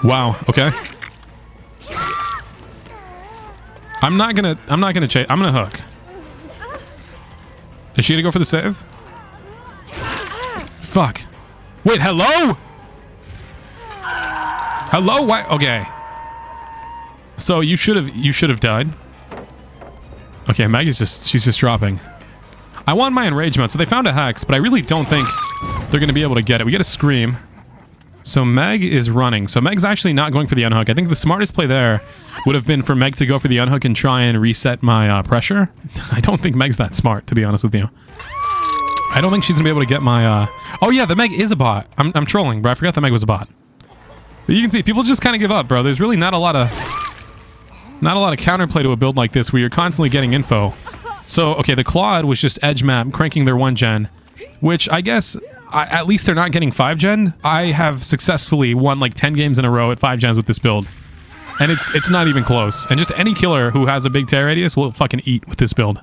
Wow, okay. I'm not gonna chase. I'm gonna hook. Is she gonna go for the save? Fuck. Wait, hello? Hello? Why? Okay. So you should have died. Okay, Maggie's she's just dropping. I want my enrage mode. So they found a hex, but I really don't think they're gonna be able to get it. We get a scream. So Meg is running. So Meg's actually not going for the unhook. I think the smartest play there would have been for Meg to go for the unhook and try and reset my pressure. I don't think Meg's that smart, to be honest with you. I don't think she's gonna be able to get my oh yeah, the Meg is a bot. I'm trolling, bro. I forgot the Meg was a bot. But you can see people just kind of give up, bro. There's really not a lot of counterplay to a build like this where you're constantly getting info. So okay, the Claude was just edge map cranking their 1 gen, which I guess at least they're not getting 5 gen. I have successfully won like 10 games in a row at 5 gens with this build. And it's not even close. And just any killer who has a big tear radius will fucking eat with this build.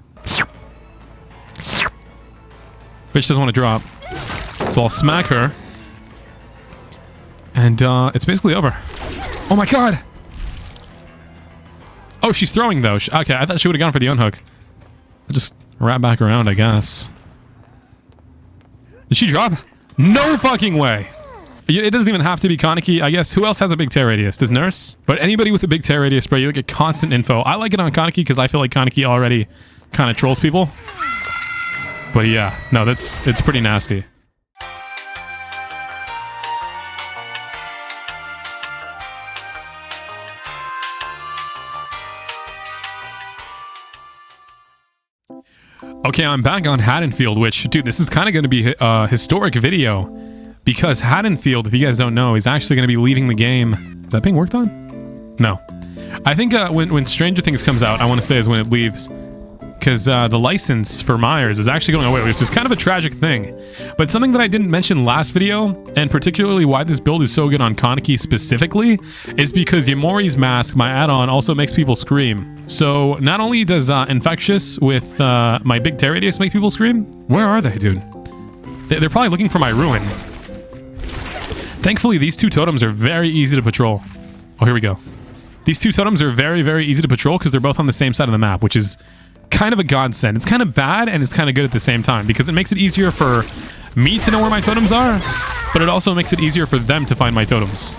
Bitch doesn't want to drop. So I'll smack her. And it's basically over. Oh my god! Oh, she's throwing though. Okay, I thought she would have gone for the unhook. I'll just wrap back around, I guess. Did she drop? No fucking way! It doesn't even have to be Kaneki. I guess who else has a big tear radius? Does Nurse? But anybody with a big tear radius, bro, you get constant info. I like it on Kaneki because I feel like Kaneki already kind of trolls people. But yeah, no, it's pretty nasty. Okay, I'm back on Haddonfield, which, dude, this is kind of going to be a historic video because Haddonfield, if you guys don't know, is actually going to be leaving the game. Is that being worked on? No. I think when Stranger Things comes out, I want to say is when it leaves. Because the license for Myers is actually going away, which is kind of a tragic thing. But something that I didn't mention last video, and particularly why this build is so good on Kaneki specifically, is because Yamori's Mask, my add-on, also makes people scream. So not only does Infectious with my big tear radius make people scream, where are they, dude? They're probably looking for my Ruin. Thankfully, these 2 totems are very easy to patrol. Oh, here we go. These 2 totems are very, very easy to patrol because they're both on the same side of the map, which is kind of a godsend. It's kind of bad and it's kind of good at the same time because it makes it easier for me to know where my totems are, but it also makes it easier for them to find my totems.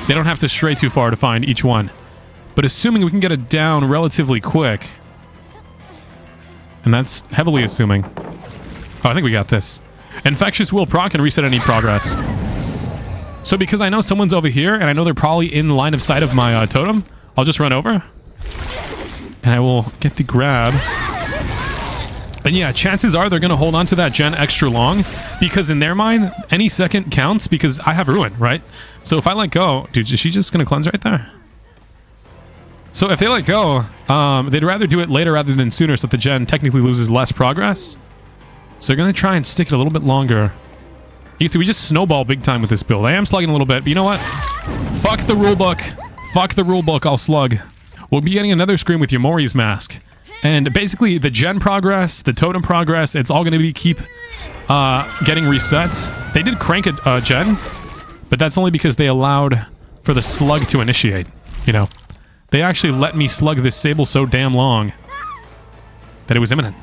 They don't have to stray too far to find each one. But assuming we can get it down relatively quick, and that's heavily assuming. Oh, I think we got this. Infectious will proc and reset any progress. So because I know someone's over here and I know they're probably in line of sight of my totem, I'll just run over. And I will get the grab. And yeah, chances are they're going to hold on to that gen extra long because in their mind, any second counts because I have Ruin, right? So if I let go... Dude, is she just going to cleanse right there? So if they let go, they'd rather do it later rather than sooner so that the gen technically loses less progress. So they're going to try and stick it a little bit longer. You can see we just snowball big time with this build. I am slugging a little bit, but you know what? Fuck the rulebook. Fuck the rulebook, I'll slug. We'll be getting another scream with Yamori's Mask. And basically, the gen progress, the totem progress, it's all going to be keep getting resets. They did crank a gen, but that's only because they allowed for the slug to initiate, you know. They actually let me slug this Sable so damn long that it was imminent.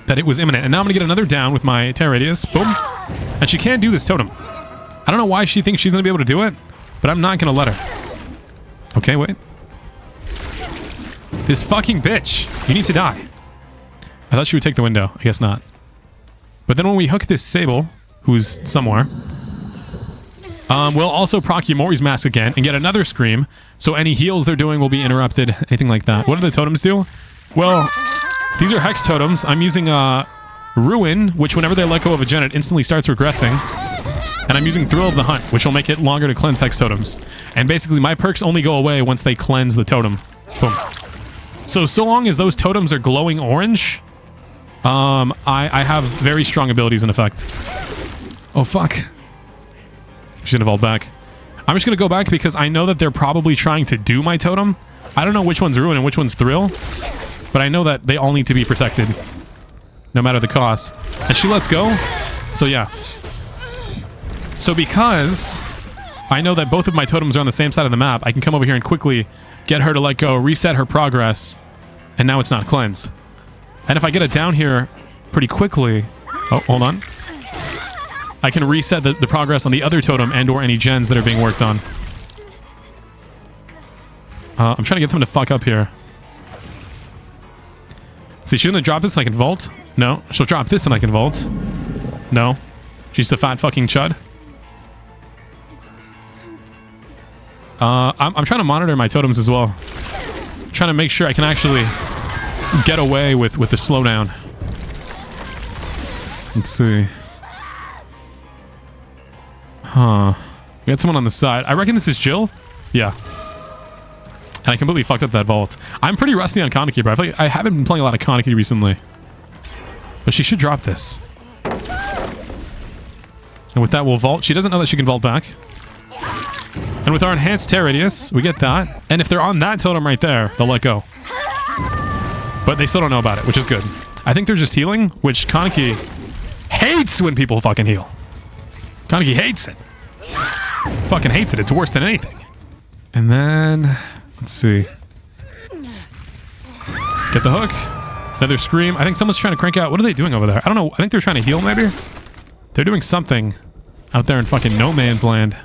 And now I'm going to get another down with my tear radius. Boom. And she can't do this totem. I don't know why she thinks she's going to be able to do it, but I'm not going to let her. Okay, wait. This fucking bitch. You need to die. I thought she would take the window. I guess not. But then when we hook this Sable, who's somewhere, we'll also proc Yamori's Mask again and get another scream. So any heals they're doing will be interrupted. Anything like that. What do the totems do? Well, these are Hex totems. I'm using Ruin, which whenever they let go of a gen, it instantly starts regressing. And I'm using Thrill of the Hunt, which will make it longer to cleanse Hex totems. And basically, my perks only go away once they cleanse the totem. Boom. So long as those totems are glowing orange, I have very strong abilities in effect. Oh, fuck. She's gonna vault back. I'm just gonna go back because I know that they're probably trying to do my totem. I don't know which one's Ruin and which one's Thrill, but I know that they all need to be protected, no matter the cost. And she lets go, so yeah. So because I know that both of my totems are on the same side of the map. I can come over here and quickly get her to let go, reset her progress, and now it's not cleansed. And if I get it down here pretty quickly... Oh, hold on. I can reset the progress on the other totem and or any gens that are being worked on. I'm trying to get them to fuck up here. See, she's gonna drop this and I can vault. No. She'll drop this and I can vault. No. She's a fat fucking chud. I'm trying to monitor my totems as well. Trying to make sure I can actually get away with the slowdown. Let's see. Huh. We got someone on the side. I reckon this is Jill. Yeah. And I completely fucked up that vault. I'm pretty rusty on Kaneki, bro. I feel like I haven't been playing a lot of Kaneki recently. But she should drop this. And with that, we'll vault. She doesn't know that she can vault back. And with our enhanced tear radius, we get that. And if they're on that totem right there, they'll let go. But they still don't know about it, which is good. I think they're just healing, which Kaneki hates when people fucking heal. Kaneki hates it. Fucking hates it. It's worse than anything. And then, let's see. Get the hook. Another scream. I think someone's trying to crank out. What are they doing over there? I don't know. I think they're trying to heal, maybe? They're doing something out there in fucking no man's land.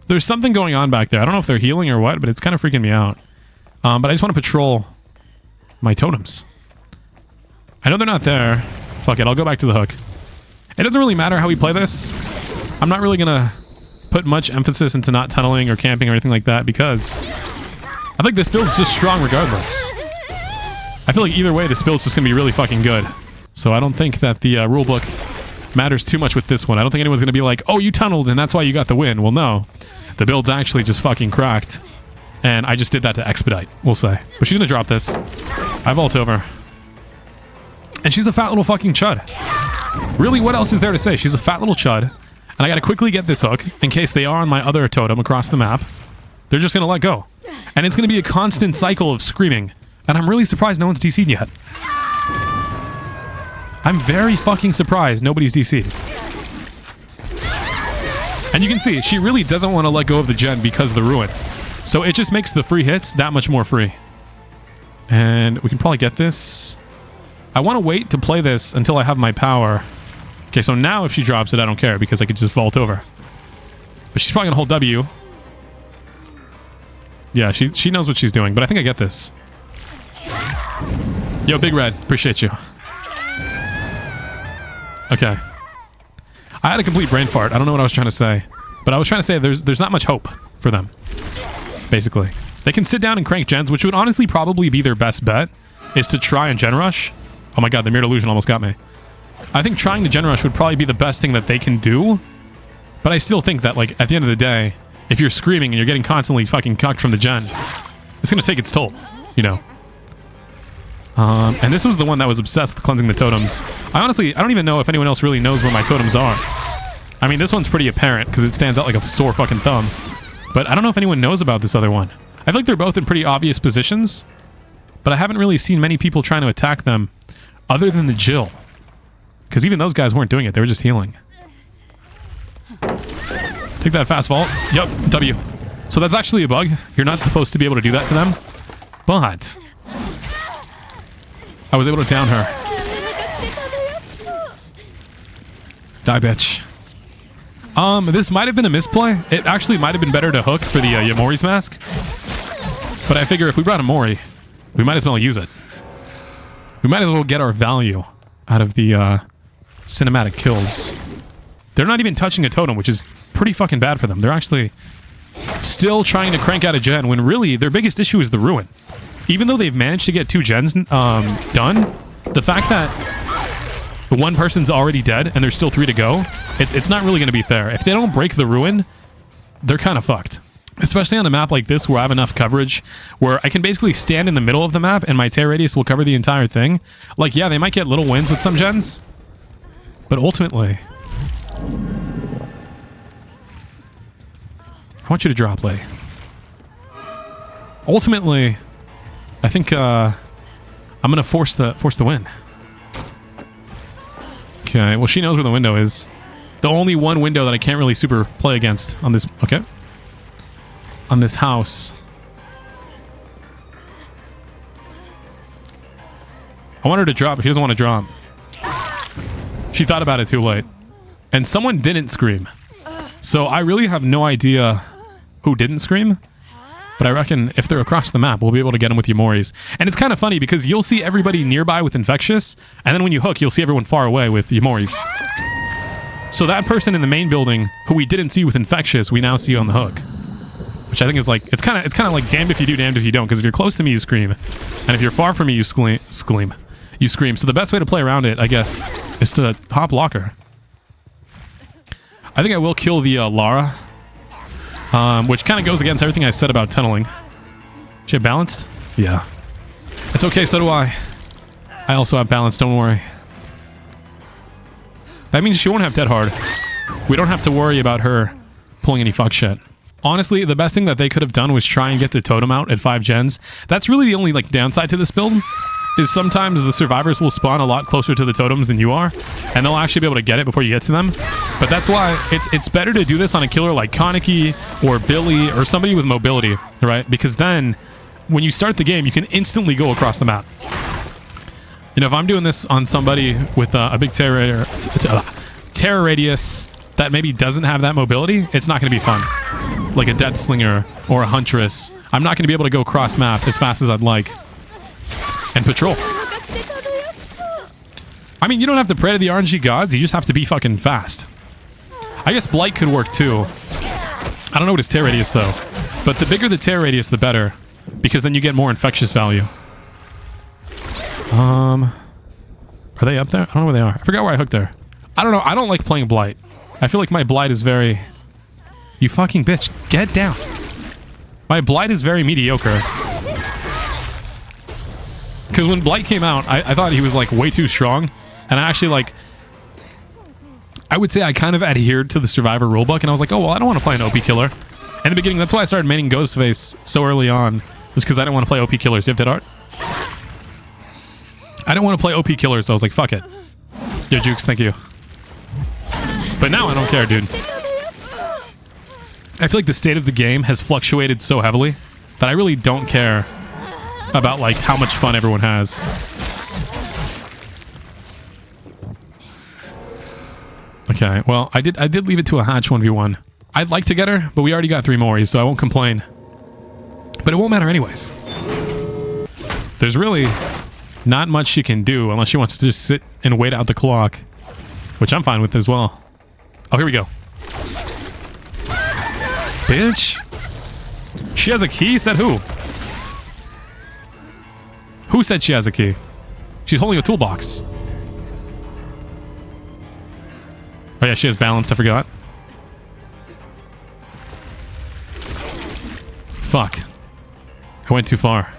There's something going on back there. I don't know if they're healing or what, but it's kind of freaking me out. But I just want to patrol my totems. I know they're not there. Fuck it. I'll go back to the hook. It doesn't really matter how we play this. I'm not really going to put much emphasis into not tunneling or camping or anything like that because I think this build's just strong regardless. I feel like either way, this build's just going to be really fucking good. So I don't think that the rulebook matters too much with this one. I don't think anyone's going to be like, oh, you tunneled and that's why you got the win. Well, no. The build's actually just fucking cracked. And I just did that to expedite, we'll say. But she's going to drop this. I vault over. And she's a fat little fucking chud. Really, what else is there to say? She's a fat little chud. And I got to quickly get this hook in case they are on my other totem across the map. They're just going to let go. And it's going to be a constant cycle of screaming. And I'm really surprised no one's DC'd yet. I'm very fucking surprised nobody's DC'd. And you can see, she really doesn't want to let go of the gen because of the ruin. So it just makes the free hits that much more free. And we can probably get this. I want to wait to play this until I have my power. Okay, so now if she drops it, I don't care because I could just vault over. But she's probably going to hold W. Yeah, she knows what she's doing, but I think I get this. Yo, Big Red, appreciate you. Okay. I had a complete brain fart. I don't know what I was trying to say. But I was trying to say there's not much hope for them. Basically. They can sit down and crank gens, which would honestly probably be their best bet, is to try and gen rush. Oh my god, the Mirrored Illusion almost got me. I think trying to gen rush would probably be the best thing that they can do. But I still think that, like, at the end of the day, if you're screaming and you're getting constantly fucking cucked from the gen, it's going to take its toll, you know. And this was the one that was obsessed with cleansing the totems. I don't even know if anyone else really knows where my totems are. I mean, this one's pretty apparent because it stands out like a sore fucking thumb. But I don't know if anyone knows about this other one. I feel like they're both in pretty obvious positions. But I haven't really seen many people trying to attack them other than the Jill. Because even those guys weren't doing it. They were just healing. Take that fast vault. Yup, W. So that's actually a bug. You're not supposed to be able to do that to them. But I was able to down her. Die, bitch. This might have been a misplay. It actually might have been better to hook for the Yamori's mask. But I figure if we brought a Mori, we might as well use it. We might as well get our value out of the cinematic kills. They're not even touching a totem, which is pretty fucking bad for them. They're actually still trying to crank out a gen when really their biggest issue is the ruin. Even though they've managed to get 2 gens done, the fact that one person's already dead and there's still 3 to go, it's not really going to be fair. If they don't break the ruin, they're kind of fucked. Especially on a map like this where I have enough coverage where I can basically stand in the middle of the map and my tear radius will cover the entire thing. Like, yeah, they might get little wins with some gens, but ultimately, I want you to drop, Lay. Ultimately, I think I'm gonna force the win. Okay, well she knows where the window is. The only one window that I can't really super play against on this... Okay. On this house. I want her to drop, but she doesn't want to drop. She thought about it too late. And someone didn't scream. So I really have no idea who didn't scream. But I reckon if they're across the map, we'll be able to get them with Yamoris. And it's kind of funny because you'll see everybody nearby with Infectious, and then when you hook, you'll see everyone far away with Yamoris. So that person in the main building who we didn't see with Infectious, we now see on the hook. Which I think is like, it's kind of like damned if you do, damned if you don't. Because if you're close to me, you scream. And if you're far from me, you scream. You scream. So the best way to play around it, I guess, is to hop locker. I think I will kill the Lara. Which kind of goes against everything I said about tunneling. She have balanced? Yeah. It's okay, so do I. I also have balance, don't worry. That means she won't have dead hard. We don't have to worry about her pulling any fuck shit. Honestly, the best thing that they could have done was try and get the totem out at 5 gens. That's really the only like downside to this build. Is sometimes the survivors will spawn a lot closer to the totems than you are, and they'll actually be able to get it before you get to them. But that's why it's better to do this on a killer like Kaneki or Billy or somebody with mobility, right? Because then when you start the game, you can instantly go across the map. You know, if I'm doing this on somebody with a big terror radius that maybe doesn't have that mobility, it's not going to be fun. Like a Death Slinger or a Huntress, I'm not going to be able to go cross map as fast as I'd like. And patrol. I mean, you don't have to pray to the RNG gods. You just have to be fucking fast. I guess Blight could work too. I don't know what his tear radius though. But the bigger the tear radius, the better. Because then you get more infectious value. Are they up there? I don't know where they are. I forgot where I hooked her. I don't know. I don't like playing Blight. I feel like my Blight is very... You fucking bitch. Get down. My Blight is very mediocre. Because when Blight came out, I thought he was like way too strong. And I actually like... I would say I kind of adhered to the Survivor rulebook. And I was like, oh, well, I don't want to play an OP killer. In the beginning, that's why I started maining Ghostface so early on. Was because I didn't want to play OP killers. Do you have dead art? I didn't want to play OP killers, so I was like, fuck it. Yo, Jukes, thank you. But now I don't care, dude. I feel like the state of the game has fluctuated so heavily that I really don't care about like how much fun everyone has. Okay, well, I did leave it to a hatch 1v1. I'd like to get her, but we already got 3 more, so I won't complain. But it won't matter anyways. There's really not much she can do unless she wants to just sit and wait out the clock, which I'm fine with as well. Oh, here we go. Bitch. She has a key? Said who? Who said she has a key? She's holding a toolbox. Oh yeah, she has balance, I forgot. Fuck. I went too far.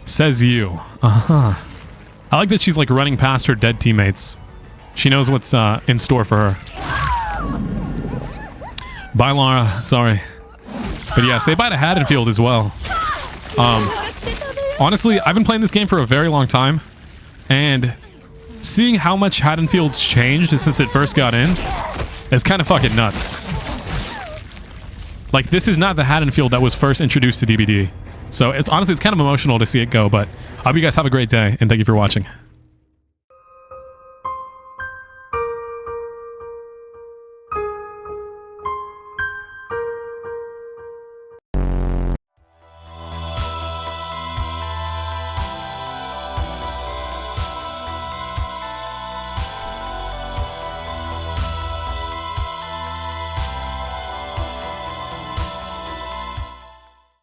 Says you. Uh-huh. I like that she's like running past her dead teammates. She knows what's in store for her. Bye, Lara. Sorry. But yeah, say bye to Haddonfield as well. Honestly, I've been playing this game for a very long time, and seeing how much Haddonfield's changed since it first got in is kind of fucking nuts. Like, this is not the Haddonfield that was first introduced to DBD. So it's honestly, it's kind of emotional to see it go, but I hope you guys have a great day, and thank you for watching.